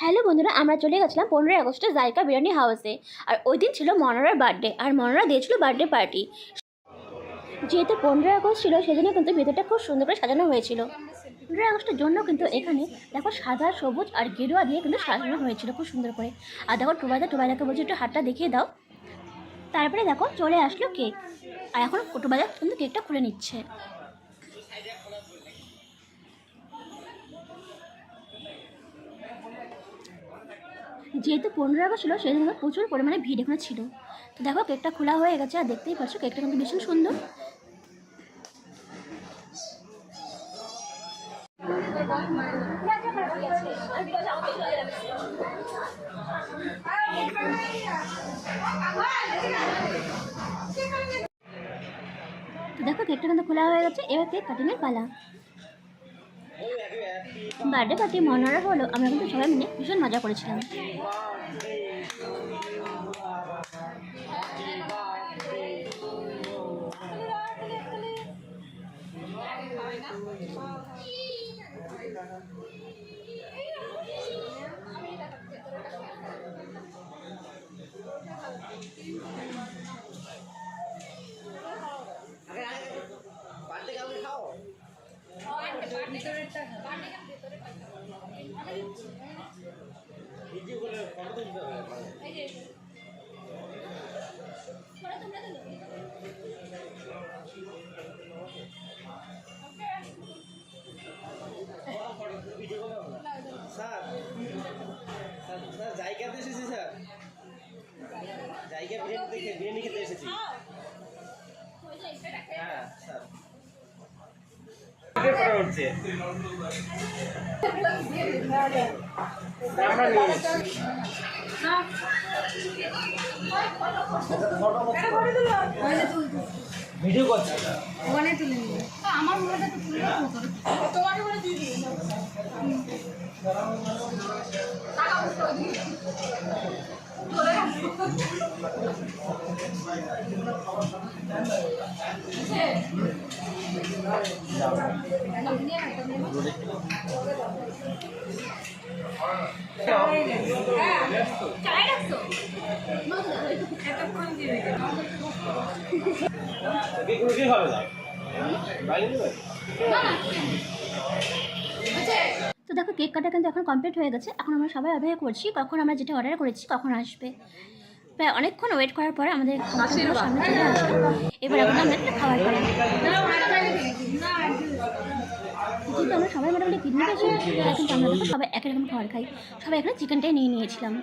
Hello বন্ধুরা, আমরা চলে গেছিলাম 15 আগস্টে জায়কা বিরিয়ানি হাউসে। আর ওই দিন ছিল মনোরার বার্থডে, আর মনোরা দিয়েছিল বার্থডে পার্টি। যেহেতু 15 আগস্ট ছিল, সেজন্য কিন্তু ভেতরটা খুব সুন্দর করে সাজানো হয়েছিল। 15 আগস্টের জন্য কিন্তু এখানে দেখো সাদা, সবুজ আর গেরুয়া দিয়ে কিন্তু সাজানো হয়েছিল খুব সুন্দর করে। আর দেখো টুবাইদাকে বলছে একটু হাতটা দেখিয়ে দাও। তারপরে দেখো চলে আসলো কেক, আর এখন টুবাইদা কিন্তু কেকটা খুলে নিচ্ছে। যেহেতু 15 আগস্ট ছিল, সেই জন্য প্রচুর পরিমাণে ভিড় এখানে ছিল। তো দেখো কেকটা খোলা হয়ে গেছে, আর দেখতেই পাচ্ছ কেকটা কিন্তু ভীষণ সুন্দর। তো দেখো কেকটা কিন্তু খোলা হয়ে গেছে, এবার কেক কাটিংয়ের পালা। বার্থডে পার্টি মনোরা হলো, আমরা কিন্তু সবাই মিলে ভীষণ মজা করেছিলাম। স্যার স্যার জায়গাতে এসেছি স্যার, জায়গা বিরিয়ানি খেতে এসেছি। হ্যাঁ স্যার, উঠছে ভিডিও করছে ওখানে তুলে নিয়ে আমার মনে তোমাকে বলে দিয়ে দিই। তো দেখো কেক কাটা কিন্তু এখন কমপ্লিট হয়ে গেছে। এখন আমরা সবাই অপেক্ষা করছি কখন আমরা যেটা অর্ডার করেছি কখন আসবে। প্রায় অনেকক্ষণ ওয়েট করার পরে আমাদের সামনে চলে আসবে। এবার এখন আমরা একটা খাবার পালাম। যেহেতু আমরা সবাই মোটামুটি কিডনি পেয়েছি, কিন্তু আমরা দেখো সবাই একই রকম খাবার খাই। সবাই এখানে চিকেনটাই নিয়ে নিয়েছিলাম।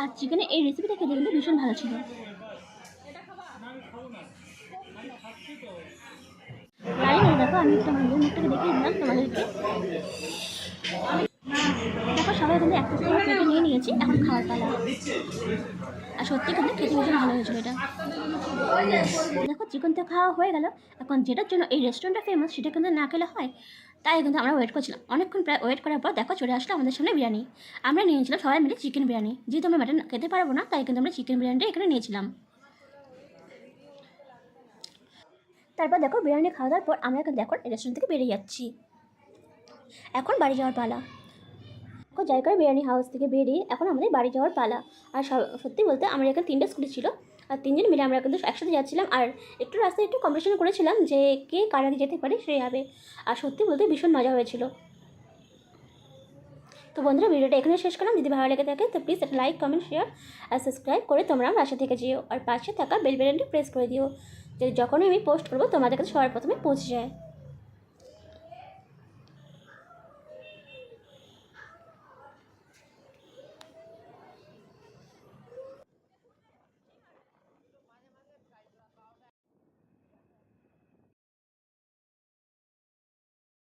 আর চিকেনের এই রেসিপিটা খেতে কিন্তু ভীষণ ভালো ছিল। দেখো আমি একটু আমার মুখটাকে দেখিয়ে দিলাম তোমাদেরকে। দেখো সবাই কিন্তু একটা প্লেটে নিয়ে নিয়েছি, এখন খাওয়ার পালা। আর সত্যি কিন্তু খেতে ভীষণ ভালো হয়েছিল এটা। দেখো চিকেন তো খাওয়া হয়ে গেল, এখন যেটার জন্য এই রেস্টুরেন্টটা ফেমাস সেটা কিন্তু না খেলে হয়। তাই কিন্তু আমরা ওয়েট করছিলাম অনেকক্ষণ। প্রায় ওয়েট করার পর দেখো চলে আসলো আমাদের সামনে বিরিয়ানি। আমরা নিয়েছিলাম সবাই মিলে চিকেন বিরিয়ানি। যেহেতু আমরা মাটন খেতে পারবো না, তাই কিন্তু আমরা চিকেন বিরিয়ানিটা এখানে নিয়েছিলাম। তারপর দেখো বিরিয়ানি খাওয়া দাওয়ার পর আমরা কিন্তু এখন রেস্টুরেন্ট থেকে বেরিয়ে যাচ্ছি। এখন বাড়ি যাওয়ার পালা। এখন জায়গার বিরিয়ানি হাউস থেকে বেরিয়ে এখন আমাদের বাড়ি যাওয়ার পালা। আর সত্যি বলতে আমার এখানে 3টে স্কুটি ছিল, আর 3জন মিলে আমরা কিন্তু একসাথে যাচ্ছিলাম। আর একটু রাস্তায় একটু কম্পিটিশন করেছিলাম যে কে কার আগে যেতে পারে সেই হবে। আর সত্যি বলতে ভীষণ মজা হয়েছিল। তো বন্ধুরা, ভিডিওটা এখানে শেষ করলাম। যদি ভালো লেগে থাকে তো প্লিজ একটা লাইক, কমেন্ট, শেয়ার আর সাবস্ক্রাইব করে তোমরা আমার পাশে থেকে যেও। আর পাশে থাকা বেল বাটনটি প্রেস করে দিও, যে যখনই আমি পোস্ট করবো তোমাদের কাছে সবার প্রথমে পৌঁছে যায়।